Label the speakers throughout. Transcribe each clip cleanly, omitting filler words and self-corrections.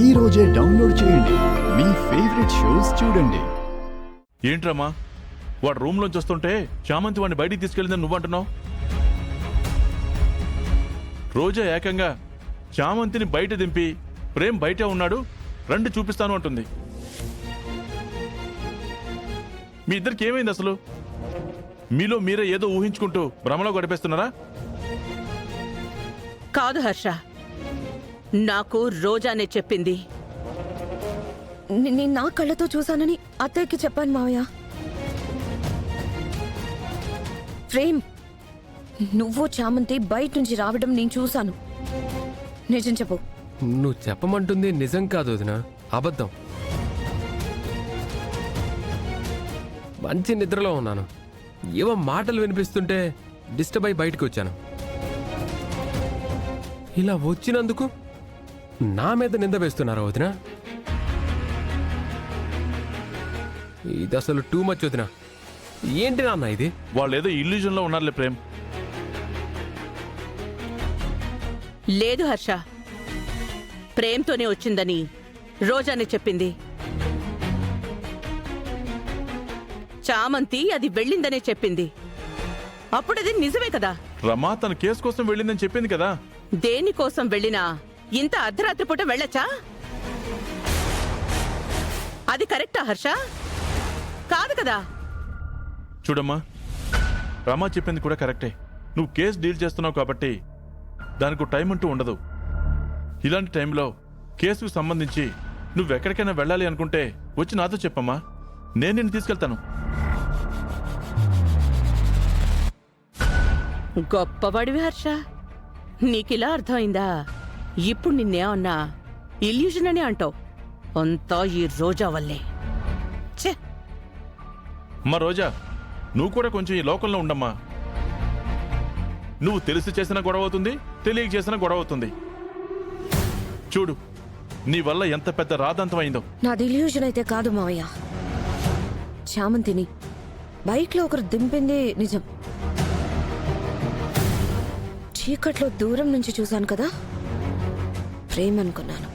Speaker 1: ఈ రోజే డౌన్లోడ్ చేయండి. మీ ఫేవరెట్ షోస్ చూడండి.
Speaker 2: ఏంట్రమ్మా వాడు రూమ్ లోంచి వస్తుంటే చామంతి వాడిని బయటికి తీసుకెళ్ళిందని నువ్వంటున్నావు. రోజా ఏకంగా చామంతిని బయట దింపి ప్రేమ్ బయటే ఉన్నాడు రండి చూపిస్తాను అంటుంది. మీ ఇద్దరికి ఏమైంది అసలు? మీలో మీరే ఏదో ఊహించుకుంటూ భ్రమలో గడిపేస్తున్నారా?
Speaker 3: కాదు హర్ష, నాకు రోజానే చెప్పింది.
Speaker 4: నేను నా కళ్ళతో చూశానని అత్తయ్యకి చెప్పాను మావయ్య. ప్రేమ్, నువ్వు చామంతి బయట నుంచి రావడం నేను చూశాను. నిజం చెప్పు.
Speaker 5: నువ్వు చెప్పమంటుంది నిజం కాదు వదిన, అబద్ధం. మంచి నిద్రలో ఉన్నాను. ఏవో మాటలు వినిపిస్తుంటే డిస్టర్బ్ అయి బయటకు వచ్చాను. ఇలా వచ్చినందుకు నా మీద నింద వేస్తున్నారా వదిన? ఇది అసలు టూ మచ్ వదిన. ఏంటి నాన్న ఇది?
Speaker 2: వాళ్ళు ఏదో ఇల్యూజన్లో ఉన్నారులే ప్రేమ్.
Speaker 3: లేదు హర్ష, ప్రేమ్తోనే వచ్చిందని రోజానే చెప్పింది. చామంతి అది వెళ్ళిందనే చెప్పింది. అప్పుడది నిజమే కదా.
Speaker 2: రమా తన కేసు కోసం వెళ్ళిందని చెప్పింది కదా.
Speaker 3: దేనికోసం వెళ్ళినా ఇంత అర్ధరాత్రి పూట వెళ్ళచ్చా? అది కరెక్టా హర్ష? కాదు కదా.
Speaker 2: చూడమ్మా, రమా చెప్పింది కూడా కరెక్టే. నువ్వు కేసు డీల్ చేస్తున్నావు కాబట్టి దానికి టైం అంటూ ఉండదు. ఇలాంటి టైంలో కేసుకు సంబంధించి నువ్వెక్కడికైనా వెళ్ళాలి అనుకుంటే వచ్చి నాతో చెప్పమ్మా, నేను నిన్ను తీసుకెళ్తాను.
Speaker 3: గొప్పవాడివి హర్ష, నీకిలా అర్థమైందా? ఇప్పుడు నిన్నేమన్నా ఇల్యూషన్ అని అంటావు. అంతా ఈ రోజా వల్లే. ఛే!
Speaker 2: అమ్మా రోజా, నువ్వు కూడా కొంచెం ఈ లోకంలో ఉండమ్మా. నువ్వు తెలిసి చేసిన గొడవ అవుతుంది, తెలియక చేసిన గొడవ అవుతుంది. చూడు నీ వల్ల ఎంత పెద్ద రాదంతం అయిందో.
Speaker 4: నాది ఇల్యూషన్ అయితే కాదు మావయ్య. చామంతిని బైక్లో ఒకరు దింపింది నిజం. చీకట్లో దూరం నుంచి చూశాను కదా, ప్రేమ్ అనుకున్నాను.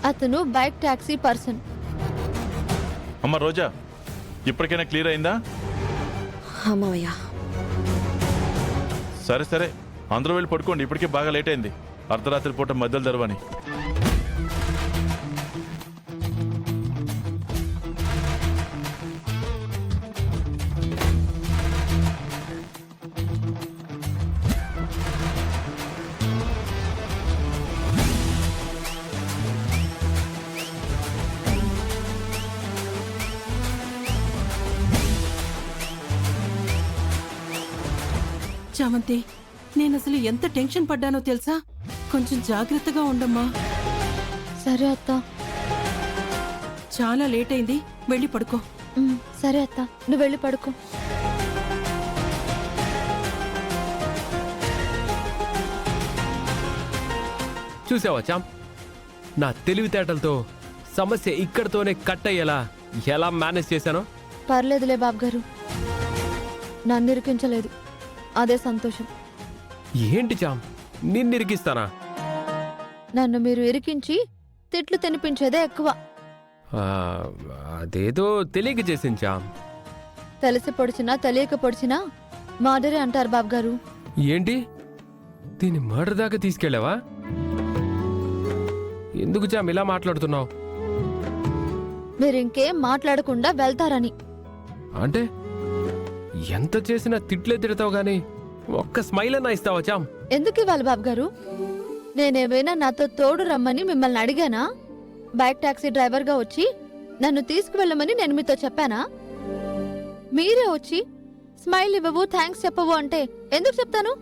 Speaker 6: అతను బైక్ టాక్సీ పర్సన్.
Speaker 2: అమ్మ రోజా, ఇప్పటికైనా క్లియర్ అయిందా?
Speaker 4: మావయ్య,
Speaker 2: సరే సరే, అందరూ వెళ్ళి పడుకోండి. ఇప్పటికే బాగా లేట్ అయింది. అర్ధరాత్రి పూట మధ్యలో తెరవని.
Speaker 7: చామంతి, నేనసలు ఎంత టెన్షన్ పడ్డానో తెలుసా? కొంచెం జాగ్రత్తగా ఉండమ్మా.
Speaker 6: సరే అత్త.
Speaker 7: చాలా లేట్ అయింది, వెళ్ళి పడుకో.
Speaker 6: సరే అత్త, నువ్వు వెళ్ళి పడుకో.
Speaker 5: చూసావా చామ్, నా తెలివితేటలతో సమస్య ఇక్కడితోనే కట్ అయ్యేలా ఎలా మేనేజ్ చేశానో?
Speaker 6: పర్లేదులే బాబు గారు, నన్ను ఇరికించలేదు, అదే సంతోషం.
Speaker 5: ఏంటి చామ్, నిన్నిరికిస్తానా?
Speaker 6: నన్ను మీరు ఇరికించి తిట్లు తినిపించేదే ఎక్కువ.
Speaker 5: అదేదో తెలియక చేసింది చామ్.
Speaker 6: తెలిసి పొడిచినా తెలియక పొడిచినా మర్డరే అంటారు బాబు గారు.
Speaker 5: ఏంటి, దీన్ని మర్డర్ దాకా తీసుకెళ్ళావా? ఎందుకు చామ్ ఇలా మాట్లాడుతున్నావు?
Speaker 6: మీరు ఇంకేం మాట్లాడకుండా వెళ్తారని.
Speaker 5: అంటే ఎంత చేసినా తిట్లే తిడతావు గాని ఒక్క స్మైల్ అన్నా ఇస్తావా చామ్?
Speaker 6: ఎందుకు ఇవ్వాలి బాబు గారు? నేనేమైనా నాతో తోడు రమ్మని మిమ్మల్ని అడిగానా? బైక్ టాక్సీ డ్రైవర్గా వచ్చి నన్ను తీసుకువెళ్ళమని నేను మీతో చెప్పానా? మీరే వచ్చి స్మైల్ ఇవ్వవు, థ్యాంక్స్ చెప్పవు అంటే ఎందుకు చెప్తాను?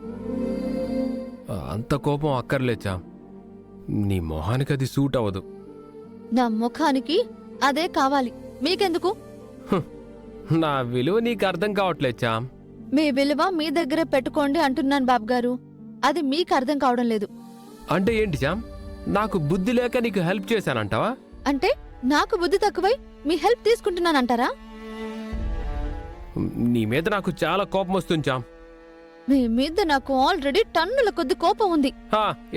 Speaker 5: అంత కోపం అక్కర్లేదు చామ్. నీ మొహానికి అది సూట్ అవ్వదు.
Speaker 6: నా ముఖానికి అదే కావాలి, మీకెందుకు?
Speaker 5: నా విలువ నీకు అర్థం కావట్లేదు చామ్.
Speaker 6: మీ విలువ మీ దగ్గరే పెట్టుకోండి అంటున్నాను బాబు గారు. అది మీకు అర్థం కావడం లేదు.
Speaker 5: అంటే ఏంటి చామ్, నాకు బుద్ధి లేక నీకు హెల్ప్ చేశానంటావా?
Speaker 6: అంటే నాకు బుద్ధి తక్కువై మీ హెల్ప్ తీసుకుంటున్నానంటారా?
Speaker 5: నీ మీద నాకు చాలా కోపం వస్తుంది చామ్.
Speaker 6: మీ మీద నాకు ఆల్రెడీ టన్నుల కొద్ది కోపం ఉంది.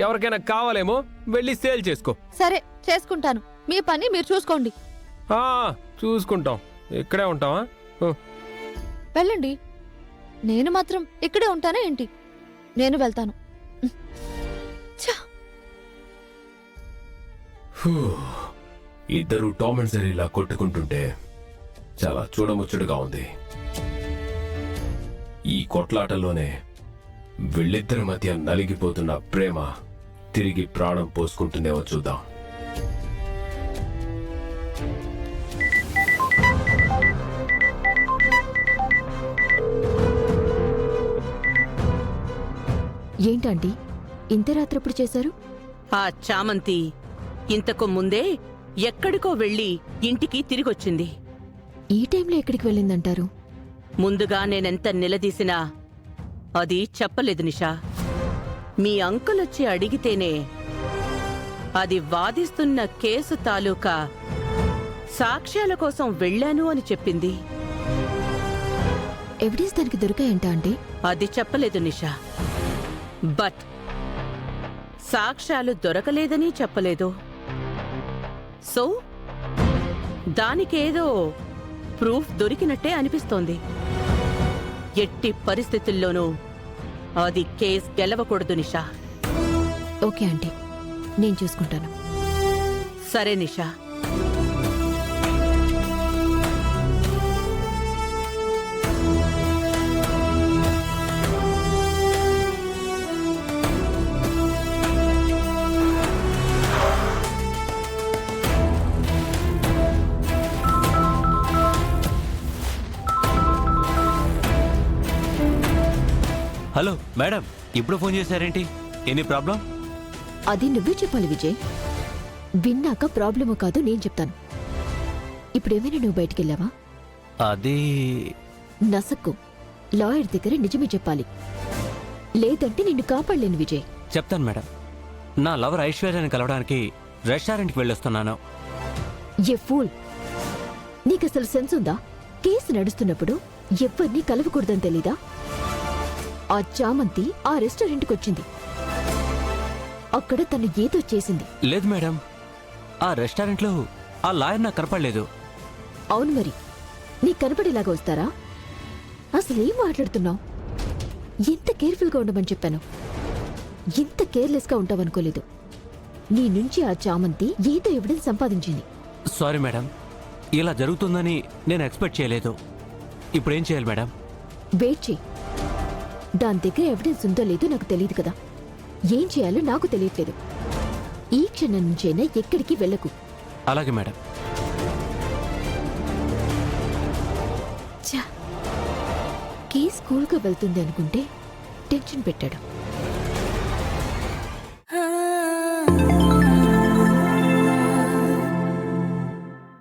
Speaker 5: ఎవరికైనా కావాలేమో వెళ్ళి సేల్ చేసుకో.
Speaker 6: సరే చేసుకుంటాను, మీ పని మీరు చూసుకోండి.
Speaker 5: ఆ, చూసుకుంటాం. ఇక్కడే ఉంటావా?
Speaker 6: వెళ్ళండి. నేను మాత్రం ఇక్కడే ఉంటానా ఏంటి? నేను వెళ్తాను. ఛ!
Speaker 5: ఇద్దరు టామ్ అండ్ జెర్రీలా కొట్టుకుంటుంటే చాలా చూడముచ్చటగా ఉంది. ఈ కొట్లాటలోనే వీళ్ళిద్దరి మధ్య నలిగిపోతున్న ప్రేమ తిరిగి ప్రాణం పోసుకుంటుందేమో చూద్దాం.
Speaker 4: ఏంటండి ఇంత రాత్రప్పుడు చేశారు?
Speaker 3: ఆ చామంతి ఇంతకు ముందే ఎక్కడికో వెళ్ళి ఇంటికి తిరిగొచ్చింది.
Speaker 4: ఈ టైంలో ఎక్కడికి వెళ్ళిందంటారు?
Speaker 3: ముందుగా నేనెంత నిలదీసినా అది చెప్పలేదు నిషా. మీ అంకుల్ వచ్చి అడిగితేనే అది వాదిస్తున్న కేసు తాలూకా సాక్ష్యాల కోసం వెళ్ళాను అని చెప్పింది.
Speaker 4: ఎవిడెన్స్ దానికి దొరికాయంట అంటే?
Speaker 3: అది చెప్పలేదు నిషా. బట్ సాక్ష్యాలు దొరకలేదని చెప్పలేదు. సో దానికేదో ప్రూఫ్ దొరికినట్టే అనిపిస్తోంది. ఎట్టి పరిస్థితుల్లోనూ అది కేస్ గెలవకూడదు నిషా.
Speaker 4: ఓకే ఆంటీ, నేను చూసుకుంటాను.
Speaker 3: సరే నిషా.
Speaker 8: హలో మేడం, ఇప్పుడు ఫోన్ చేశారేంటి? Any problem?
Speaker 4: అది నువ్వే చెప్పాలి విజయ్. విన్నాక ప్రాబ్లమో కాదో నేను చెప్తాను. ఇప్పుడేమైనా నువ్వు బయటికెళ్ళావా?
Speaker 8: అది
Speaker 4: నసక్కు లాయర్ దగ్గర నిజమే చెప్పాలి, లేదంటే నిన్ను కాపాడలేను విజయ్.
Speaker 8: చెప్తాను మేడం. నా లవర్ ఐశ్వర్యాన్ని కలవడానికి రెస్టారెంట్కి వెళ్ళొస్తున్నాను.
Speaker 4: ఏ ఫూల్! నీకసలు సెన్స్ ఉందా? కేసు నడుస్తున్నప్పుడు ఎవరిని కలవకూడదని తెలీదా? ఆ చామంతి ఆ రెస్టారెంట్కి వచ్చింది. అక్కడ తను ఏదో చేసింది.
Speaker 8: లేదు మేడం, ఆ రెస్టారెంట్లో ఆ లాయర్ నాకు కనపడలేదు.
Speaker 4: అవును మరి, నీ కనపడేలాగా వస్తారా? అసలేం మాట్లాడుతున్నావు? ఎంత కేర్ఫుల్గా ఉండమని చెప్పాను. ఇంత కేర్లెస్గా ఉంటావనుకోలేదు. నీ నుంచి ఆ చామంతి ఏదో ఎవిడెన్స్ సంపాదించింది.
Speaker 8: సారీ మేడం, ఇలా జరుగుతుందని నేను ఎక్స్పెక్ట్ చేయలేదు. ఇప్పుడేం చేయాలి మేడం?
Speaker 4: వెయిట్ చెయ్యి. దాని దగ్గర ఎవిడెన్స్ ఉందో లేదో నాకు తెలియదు కదా. ఏం చేయాలో నాకు తెలియట్లేదు. ఈ క్షణం నుంచైనా ఎక్కడికి వెళ్ళకు.
Speaker 8: అలాగే మేడం.
Speaker 4: కేస్ కూల్గా వెళ్తుంది అనుకుంటే టెన్షన్ పెట్టాడు.